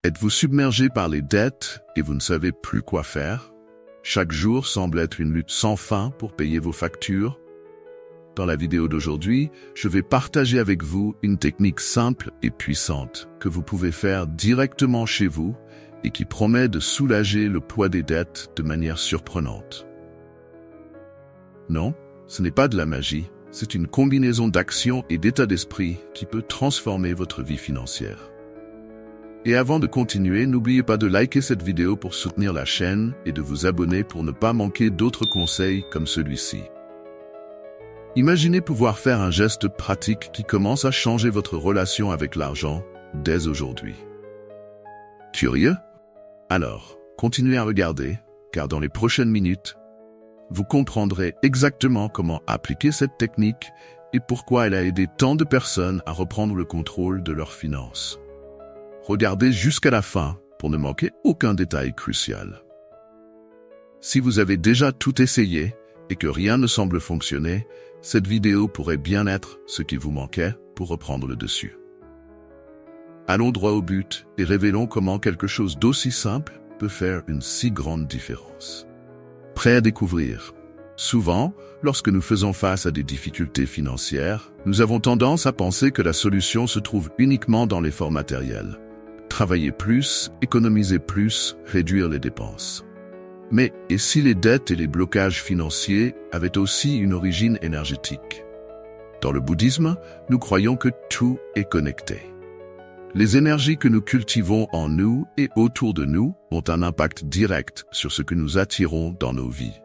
Êtes-vous submergé par les dettes et vous ne savez plus quoi faire? Chaque jour semble être une lutte sans fin pour payer vos factures. Dans la vidéo d'aujourd'hui, je vais partager avec vous une technique simple et puissante que vous pouvez faire directement chez vous et qui promet de soulager le poids des dettes de manière surprenante. Non, ce n'est pas de la magie, c'est une combinaison d'actions et d'état d'esprit qui peut transformer votre vie financière. Et avant de continuer, n'oubliez pas de liker cette vidéo pour soutenir la chaîne et de vous abonner pour ne pas manquer d'autres conseils comme celui-ci. Imaginez pouvoir faire un geste pratique qui commence à changer votre relation avec l'argent dès aujourd'hui. Curieux? Alors, continuez à regarder, car dans les prochaines minutes, vous comprendrez exactement comment appliquer cette technique et pourquoi elle a aidé tant de personnes à reprendre le contrôle de leurs finances. Regardez jusqu'à la fin pour ne manquer aucun détail crucial. Si vous avez déjà tout essayé et que rien ne semble fonctionner, cette vidéo pourrait bien être ce qui vous manquait pour reprendre le dessus. Allons droit au but et révélons comment quelque chose d'aussi simple peut faire une si grande différence. Prêt à découvrir? Souvent, lorsque nous faisons face à des difficultés financières, nous avons tendance à penser que la solution se trouve uniquement dans l'effort matériel. Travailler plus, économiser plus, réduire les dépenses. Mais et si les dettes et les blocages financiers avaient aussi une origine énergétique? Dans le bouddhisme, nous croyons que tout est connecté. Les énergies que nous cultivons en nous et autour de nous ont un impact direct sur ce que nous attirons dans nos vies.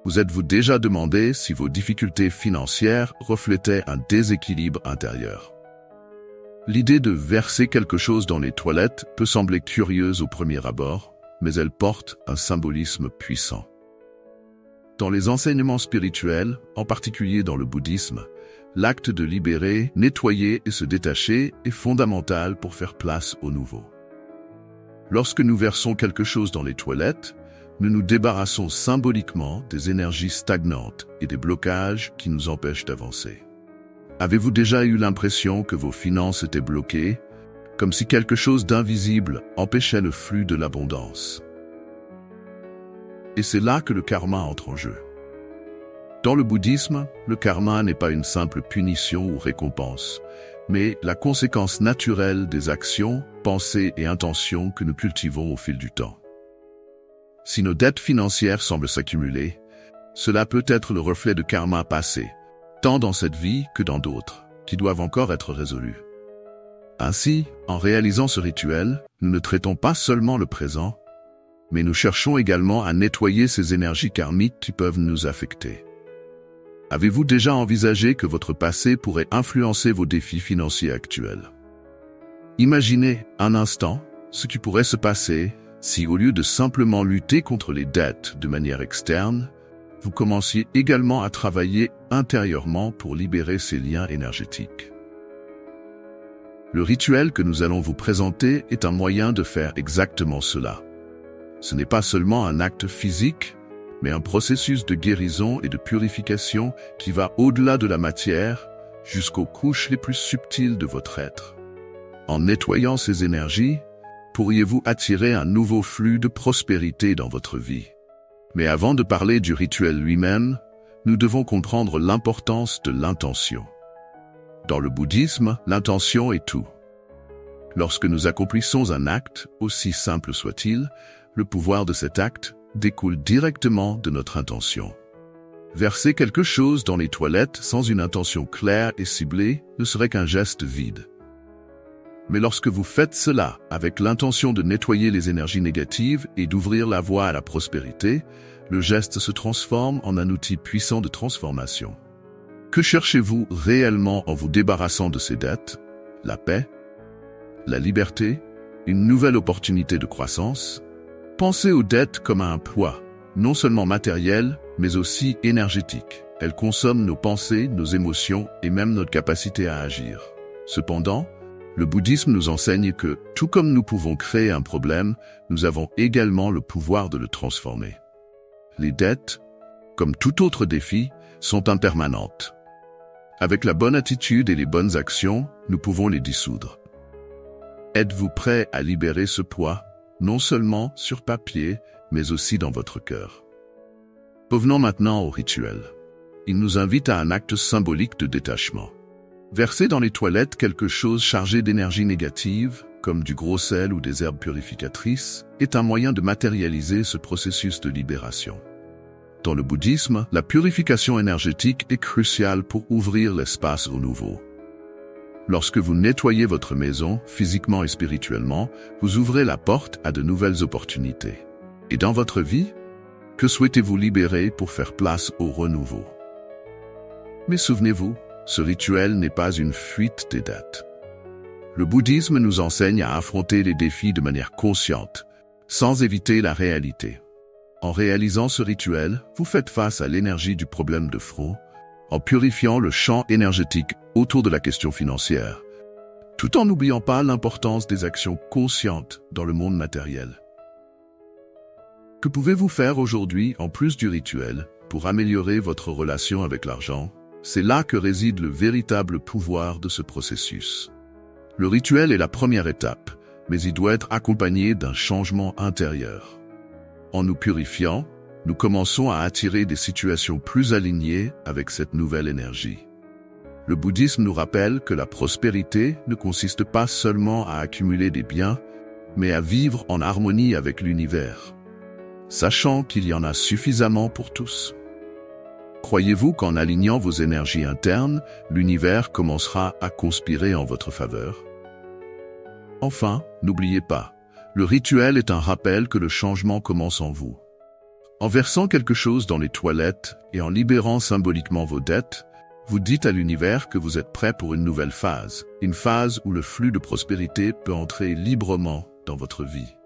Vous êtes-vous déjà demandé si vos difficultés financières reflétaient un déséquilibre intérieur? L'idée de verser quelque chose dans les toilettes peut sembler curieuse au premier abord, mais elle porte un symbolisme puissant. Dans les enseignements spirituels, en particulier dans le bouddhisme, l'acte de libérer, nettoyer et se détacher est fondamental pour faire place au nouveau. Lorsque nous versons quelque chose dans les toilettes, nous nous débarrassons symboliquement des énergies stagnantes et des blocages qui nous empêchent d'avancer. Avez-vous déjà eu l'impression que vos finances étaient bloquées, comme si quelque chose d'invisible empêchait le flux de l'abondance? Et c'est là que le karma entre en jeu. Dans le bouddhisme, le karma n'est pas une simple punition ou récompense, mais la conséquence naturelle des actions, pensées et intentions que nous cultivons au fil du temps. Si nos dettes financières semblent s'accumuler, cela peut être le reflet de karma passé, tant dans cette vie que dans d'autres, qui doivent encore être résolus. Ainsi, en réalisant ce rituel, nous ne traitons pas seulement le présent, mais nous cherchons également à nettoyer ces énergies karmiques qui peuvent nous affecter. Avez-vous déjà envisagé que votre passé pourrait influencer vos défis financiers actuels? Imaginez un instant ce qui pourrait se passer si, au lieu de simplement lutter contre les dettes de manière externe, vous commenciez également à travailler intérieurement pour libérer ces liens énergétiques. Le rituel que nous allons vous présenter est un moyen de faire exactement cela. Ce n'est pas seulement un acte physique, mais un processus de guérison et de purification qui va au-delà de la matière, jusqu'aux couches les plus subtiles de votre être. En nettoyant ces énergies, pourriez-vous attirer un nouveau flux de prospérité dans votre vie. Mais avant de parler du rituel lui-même, nous devons comprendre l'importance de l'intention. Dans le bouddhisme, l'intention est tout. Lorsque nous accomplissons un acte, aussi simple soit-il, le pouvoir de cet acte découle directement de notre intention. Verser quelque chose dans les toilettes sans une intention claire et ciblée ne serait qu'un geste vide. Mais lorsque vous faites cela avec l'intention de nettoyer les énergies négatives et d'ouvrir la voie à la prospérité, le geste se transforme en un outil puissant de transformation. Que cherchez-vous réellement en vous débarrassant de ces dettes? La paix? La liberté? Une nouvelle opportunité de croissance? Pensez aux dettes comme à un poids, non seulement matériel, mais aussi énergétique. Elles consomment nos pensées, nos émotions et même notre capacité à agir. Cependant, le bouddhisme nous enseigne que, tout comme nous pouvons créer un problème, nous avons également le pouvoir de le transformer. Les dettes, comme tout autre défi, sont impermanentes. Avec la bonne attitude et les bonnes actions, nous pouvons les dissoudre. Êtes-vous prêt à libérer ce poids, non seulement sur papier, mais aussi dans votre cœur? Revenons maintenant au rituel. Il nous invite à un acte symbolique de détachement. Verser dans les toilettes quelque chose chargé d'énergie négative, comme du gros sel ou des herbes purificatrices, est un moyen de matérialiser ce processus de libération. Dans le bouddhisme, la purification énergétique est cruciale pour ouvrir l'espace au nouveau. Lorsque vous nettoyez votre maison, physiquement et spirituellement, vous ouvrez la porte à de nouvelles opportunités. Et dans votre vie, que souhaitez-vous libérer pour faire place au renouveau? Mais souvenez-vous, ce rituel n'est pas une fuite des dettes. Le bouddhisme nous enseigne à affronter les défis de manière consciente, sans éviter la réalité. En réalisant ce rituel, vous faites face à l'énergie du problème de front, en purifiant le champ énergétique autour de la question financière, tout en n'oubliant pas l'importance des actions conscientes dans le monde matériel. Que pouvez-vous faire aujourd'hui en plus du rituel pour améliorer votre relation avec l'argent? C'est là que réside le véritable pouvoir de ce processus. Le rituel est la première étape, mais il doit être accompagné d'un changement intérieur. En nous purifiant, nous commençons à attirer des situations plus alignées avec cette nouvelle énergie. Le bouddhisme nous rappelle que la prospérité ne consiste pas seulement à accumuler des biens, mais à vivre en harmonie avec l'univers, sachant qu'il y en a suffisamment pour tous. Croyez-vous qu'en alignant vos énergies internes, l'univers commencera à conspirer en votre faveur? Enfin, n'oubliez pas, le rituel est un rappel que le changement commence en vous. En versant quelque chose dans les toilettes et en libérant symboliquement vos dettes, vous dites à l'univers que vous êtes prêt pour une nouvelle phase, une phase où le flux de prospérité peut entrer librement dans votre vie.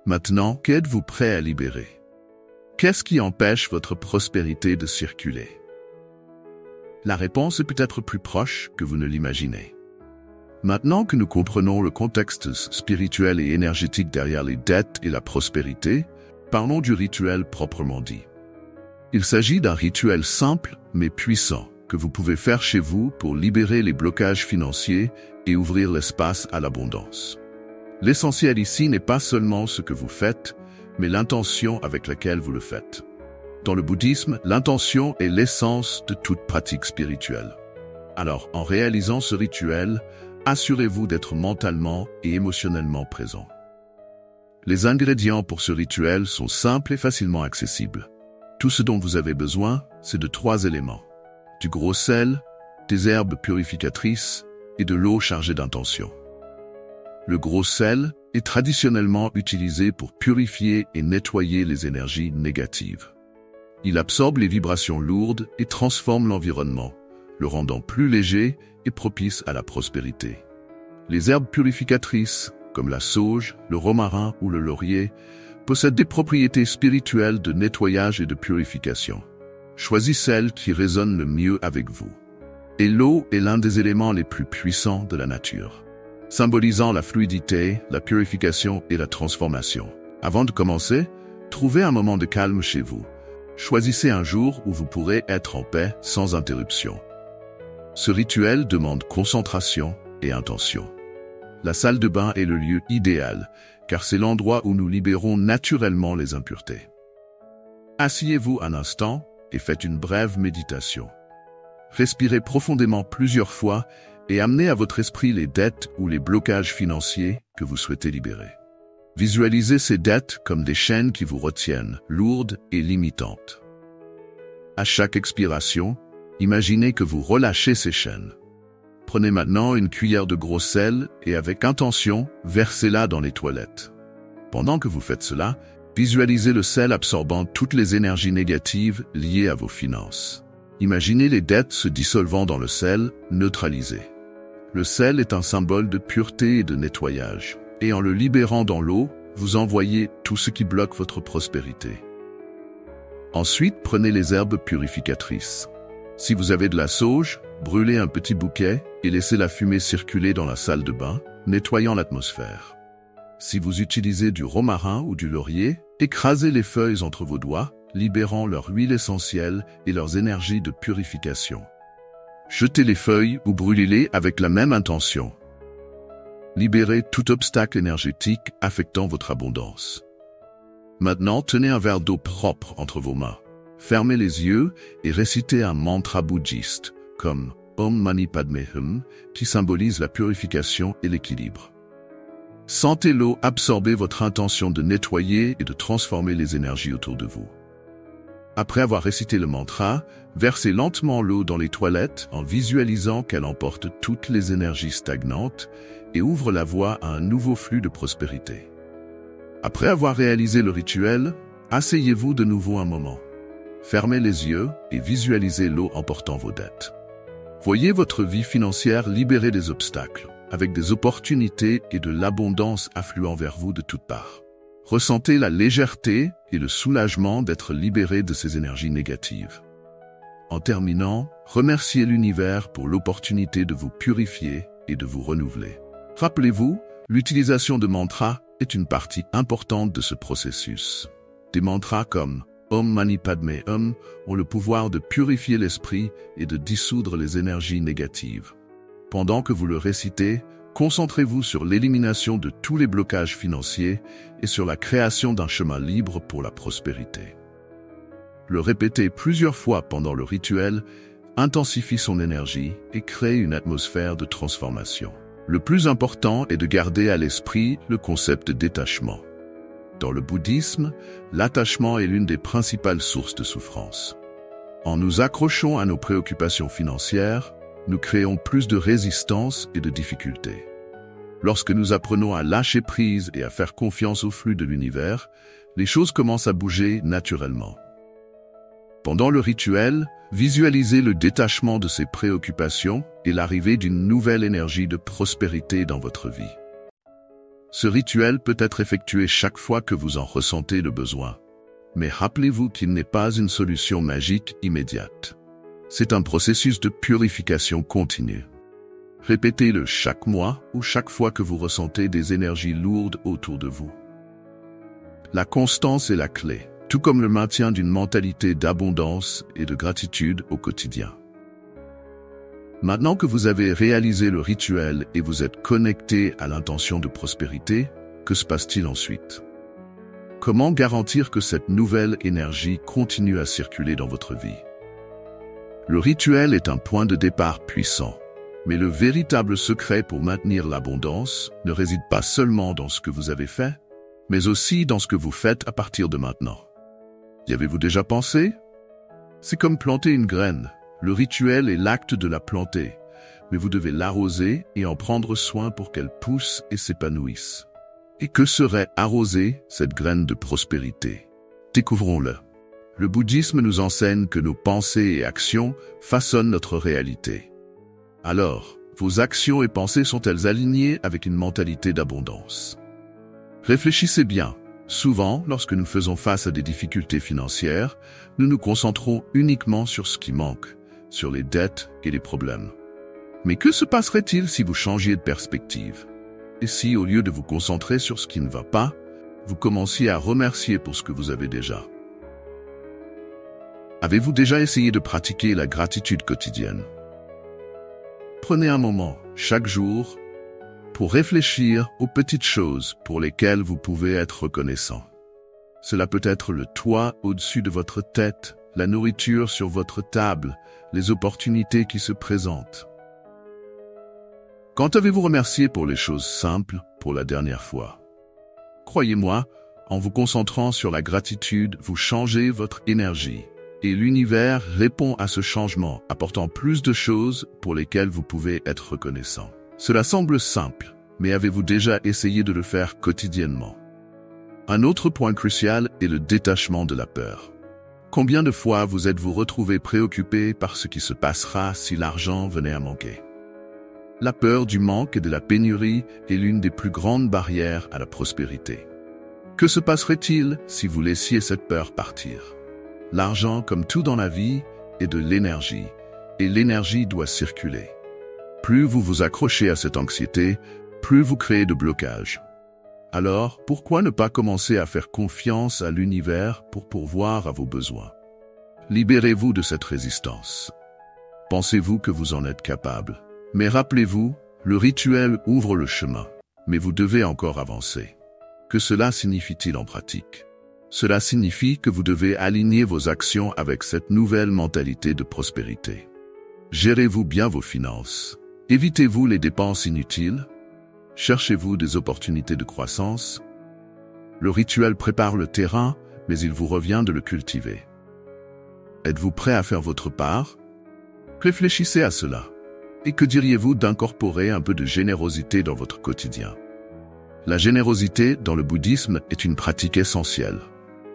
Maintenant, qu'êtes-vous prêt à libérer? Qu'est-ce qui empêche votre prospérité de circuler? La réponse est peut-être plus proche que vous ne l'imaginez. Maintenant que nous comprenons le contexte spirituel et énergétique derrière les dettes et la prospérité, parlons du rituel proprement dit. Il s'agit d'un rituel simple mais puissant que vous pouvez faire chez vous pour libérer les blocages financiers et ouvrir l'espace à l'abondance. L'essentiel ici n'est pas seulement ce que vous faites, mais l'intention avec laquelle vous le faites. Dans le bouddhisme, l'intention est l'essence de toute pratique spirituelle. Alors, en réalisant ce rituel, assurez-vous d'être mentalement et émotionnellement présent. Les ingrédients pour ce rituel sont simples et facilement accessibles. Tout ce dont vous avez besoin, c'est de 3 éléments. Du gros sel, des herbes purificatrices et de l'eau chargée d'intention. Le gros sel est traditionnellement utilisé pour purifier et nettoyer les énergies négatives. Il absorbe les vibrations lourdes et transforme l'environnement, le rendant plus léger et propice à la prospérité. Les herbes purificatrices, comme la sauge, le romarin ou le laurier, possèdent des propriétés spirituelles de nettoyage et de purification. Choisissez celle qui résonne le mieux avec vous. Et l'eau est l'un des éléments les plus puissants de la nature, symbolisant la fluidité, la purification et la transformation. Avant de commencer, trouvez un moment de calme chez vous. Choisissez un jour où vous pourrez être en paix sans interruption. Ce rituel demande concentration et intention. La salle de bain est le lieu idéal, car c'est l'endroit où nous libérons naturellement les impuretés. Asseyez-vous un instant et faites une brève méditation. Respirez profondément plusieurs fois et amenez à votre esprit les dettes ou les blocages financiers que vous souhaitez libérer. Visualisez ces dettes comme des chaînes qui vous retiennent, lourdes et limitantes. À chaque expiration, imaginez que vous relâchez ces chaînes. Prenez maintenant une cuillère de gros sel et avec intention, versez-la dans les toilettes. Pendant que vous faites cela, visualisez le sel absorbant toutes les énergies négatives liées à vos finances. Imaginez les dettes se dissolvant dans le sel, neutralisées. Le sel est un symbole de pureté et de nettoyage, et en le libérant dans l'eau, vous envoyez tout ce qui bloque votre prospérité. Ensuite, prenez les herbes purificatrices. Si vous avez de la sauge, brûlez un petit bouquet et laissez la fumée circuler dans la salle de bain, nettoyant l'atmosphère. Si vous utilisez du romarin ou du laurier, écrasez les feuilles entre vos doigts, libérant leur huile essentielle et leurs énergies de purification. Jetez les feuilles ou brûlez-les avec la même intention. Libérez tout obstacle énergétique affectant votre abondance. Maintenant, tenez un verre d'eau propre entre vos mains. Fermez les yeux et récitez un mantra bouddhiste, comme Om Mani Padme Hum, qui symbolise la purification et l'équilibre. Sentez l'eau absorber votre intention de nettoyer et de transformer les énergies autour de vous. Après avoir récité le mantra, versez lentement l'eau dans les toilettes en visualisant qu'elle emporte toutes les énergies stagnantes et ouvre la voie à un nouveau flux de prospérité. Après avoir réalisé le rituel, asseyez-vous de nouveau un moment. Fermez les yeux et visualisez l'eau emportant vos dettes. Voyez votre vie financière libérée des obstacles, avec des opportunités et de l'abondance affluant vers vous de toutes parts. Ressentez la légèreté et le soulagement d'être libéré de ces énergies négatives. En terminant, remerciez l'univers pour l'opportunité de vous purifier et de vous renouveler. Rappelez-vous, l'utilisation de mantras est une partie importante de ce processus. Des mantras comme Om Mani Padme Hum ont le pouvoir de purifier l'esprit et de dissoudre les énergies négatives. Pendant que vous le récitez, concentrez-vous sur l'élimination de tous les blocages financiers et sur la création d'un chemin libre pour la prospérité. Le répéter plusieurs fois pendant le rituel intensifie son énergie et crée une atmosphère de transformation. Le plus important est de garder à l'esprit le concept de détachement. Dans le bouddhisme, l'attachement est l'une des principales sources de souffrance. En nous accrochant à nos préoccupations financières, nous créons plus de résistance et de difficultés. Lorsque nous apprenons à lâcher prise et à faire confiance au flux de l'univers, les choses commencent à bouger naturellement. Pendant le rituel, visualisez le détachement de ces préoccupations et l'arrivée d'une nouvelle énergie de prospérité dans votre vie. Ce rituel peut être effectué chaque fois que vous en ressentez le besoin. Mais rappelez-vous qu'il n'est pas une solution magique immédiate. C'est un processus de purification continue. Répétez-le chaque mois ou chaque fois que vous ressentez des énergies lourdes autour de vous. La constance est la clé, tout comme le maintien d'une mentalité d'abondance et de gratitude au quotidien. Maintenant que vous avez réalisé le rituel et vous êtes connecté à l'intention de prospérité, que se passe-t-il ensuite? Comment garantir que cette nouvelle énergie continue à circuler dans votre vie? Le rituel est un point de départ puissant, mais le véritable secret pour maintenir l'abondance ne réside pas seulement dans ce que vous avez fait, mais aussi dans ce que vous faites à partir de maintenant. Y avez-vous déjà pensé? C'est comme planter une graine. Le rituel est l'acte de la planter, mais vous devez l'arroser et en prendre soin pour qu'elle pousse et s'épanouisse. Et que serait arroser cette graine de prospérité? Découvrons-le. Le bouddhisme nous enseigne que nos pensées et actions façonnent notre réalité. Alors, vos actions et pensées sont-elles alignées avec une mentalité d'abondance? Réfléchissez bien. Souvent, lorsque nous faisons face à des difficultés financières, nous nous concentrons uniquement sur ce qui manque, sur les dettes et les problèmes. Mais que se passerait-il si vous changiez de perspective? Et si, au lieu de vous concentrer sur ce qui ne va pas, vous commenciez à remercier pour ce que vous avez déjà? Avez-vous déjà essayé de pratiquer la gratitude quotidienne? Prenez un moment, chaque jour, pour réfléchir aux petites choses pour lesquelles vous pouvez être reconnaissant. Cela peut être le toit au-dessus de votre tête, la nourriture sur votre table, les opportunités qui se présentent. Quand avez-vous remercié pour les choses simples pour la dernière fois? Croyez-moi, en vous concentrant sur la gratitude, vous changez votre énergie. Et l'univers répond à ce changement, apportant plus de choses pour lesquelles vous pouvez être reconnaissant. Cela semble simple, mais avez-vous déjà essayé de le faire quotidiennement? Un autre point crucial est le détachement de la peur. Combien de fois vous êtes-vous retrouvé préoccupé par ce qui se passera si l'argent venait à manquer? La peur du manque et de la pénurie est l'une des plus grandes barrières à la prospérité. Que se passerait-il si vous laissiez cette peur partir? L'argent, comme tout dans la vie, est de l'énergie, et l'énergie doit circuler. Plus vous vous accrochez à cette anxiété, plus vous créez de blocages. Alors, pourquoi ne pas commencer à faire confiance à l'univers pour pourvoir à vos besoins? Libérez-vous de cette résistance. Pensez-vous que vous en êtes capable? Mais rappelez-vous, le rituel ouvre le chemin. mais vous devez encore avancer. Que cela signifie-t-il en pratique? Cela signifie que vous devez aligner vos actions avec cette nouvelle mentalité de prospérité. Gérez-vous bien vos finances. Évitez-vous les dépenses inutiles. Cherchez-vous des opportunités de croissance. Le rituel prépare le terrain, mais il vous revient de le cultiver. Êtes-vous prêt à faire votre part? Réfléchissez à cela. Et que diriez-vous d'incorporer un peu de générosité dans votre quotidien? La générosité, dans le bouddhisme, est une pratique essentielle.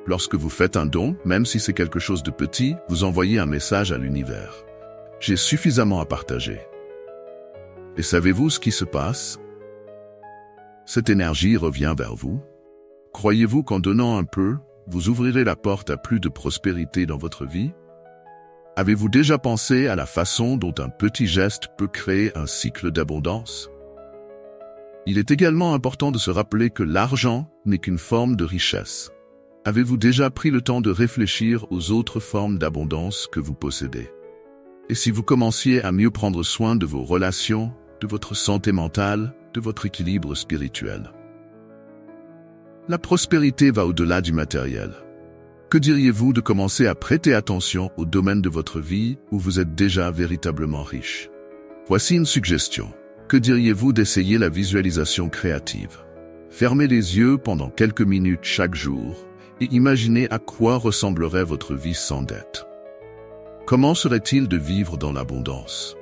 Lorsque vous faites un don, même si c'est quelque chose de petit, vous envoyez un message à l'univers. J'ai suffisamment à partager. Et savez-vous ce qui se passe? Cette énergie revient vers vous. Croyez-vous qu'en donnant un peu, vous ouvrirez la porte à plus de prospérité dans votre vie? Avez-vous déjà pensé à la façon dont un petit geste peut créer un cycle d'abondance? Il est également important de se rappeler que l'argent n'est qu'une forme de richesse. Avez-vous déjà pris le temps de réfléchir aux autres formes d'abondance que vous possédez? Et si vous commenciez à mieux prendre soin de vos relations, de votre santé mentale, de votre équilibre spirituel? La prospérité va au-delà du matériel. Que diriez-vous de commencer à prêter attention au domaine de votre vie où vous êtes déjà véritablement riche? Voici une suggestion. Que diriez-vous d'essayer la visualisation créative? Fermez les yeux pendant quelques minutes chaque jour et imaginez à quoi ressemblerait votre vie sans dette. Comment serait-il de vivre dans l'abondance?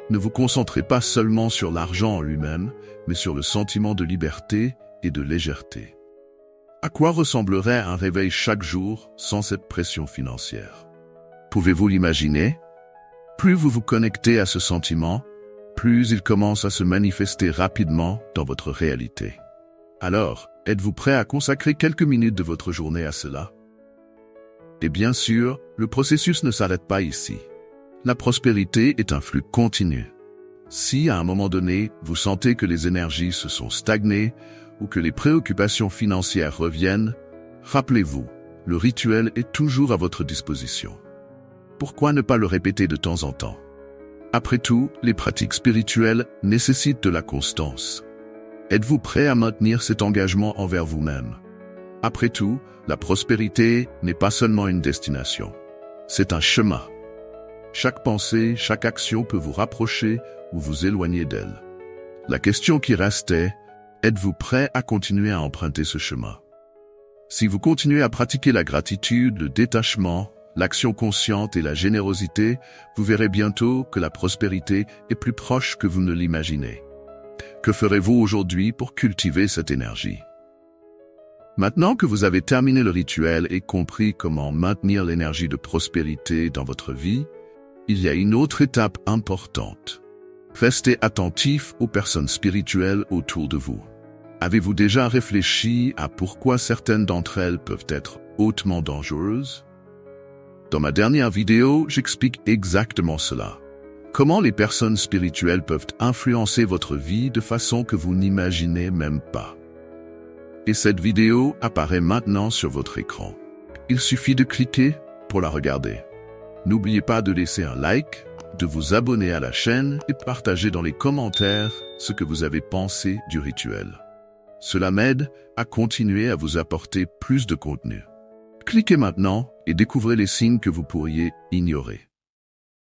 Ne vous concentrez pas seulement sur l'argent en lui-même, mais sur le sentiment de liberté et de légèreté. À quoi ressemblerait un réveil chaque jour sans cette pression financière? Pouvez-vous l'imaginer? Plus vous vous connectez à ce sentiment, plus il commence à se manifester rapidement dans votre réalité. Alors, êtes-vous prêt à consacrer quelques minutes de votre journée à cela? Et bien sûr, le processus ne s'arrête pas ici. La prospérité est un flux continu. Si, à un moment donné, vous sentez que les énergies se sont stagnées ou que les préoccupations financières reviennent, rappelez-vous, le rituel est toujours à votre disposition. Pourquoi ne pas le répéter de temps en temps? Après tout, les pratiques spirituelles nécessitent de la constance. Êtes-vous prêt à maintenir cet engagement envers vous-même? Après tout, la prospérité n'est pas seulement une destination. C'est un chemin. Chaque pensée, chaque action peut vous rapprocher ou vous éloigner d'elle. La question qui reste est, êtes-vous prêt à continuer à emprunter ce chemin? Si vous continuez à pratiquer la gratitude, le détachement, l'action consciente et la générosité, vous verrez bientôt que la prospérité est plus proche que vous ne l'imaginez. Que ferez-vous aujourd'hui pour cultiver cette énergie? Maintenant que vous avez terminé le rituel et compris comment maintenir l'énergie de prospérité dans votre vie, il y a une autre étape importante. Restez attentif aux personnes spirituelles autour de vous. Avez-vous déjà réfléchi à pourquoi certaines d'entre elles peuvent être hautement dangereuses? Dans ma dernière vidéo, j'explique exactement cela. Comment les personnes spirituelles peuvent influencer votre vie de façon que vous n'imaginez même pas. Et cette vidéo apparaît maintenant sur votre écran. Il suffit de cliquer pour la regarder. N'oubliez pas de laisser un like, de vous abonner à la chaîne et partager dans les commentaires ce que vous avez pensé du rituel. Cela m'aide à continuer à vous apporter plus de contenu. Cliquez maintenant et découvrez les signes que vous pourriez ignorer.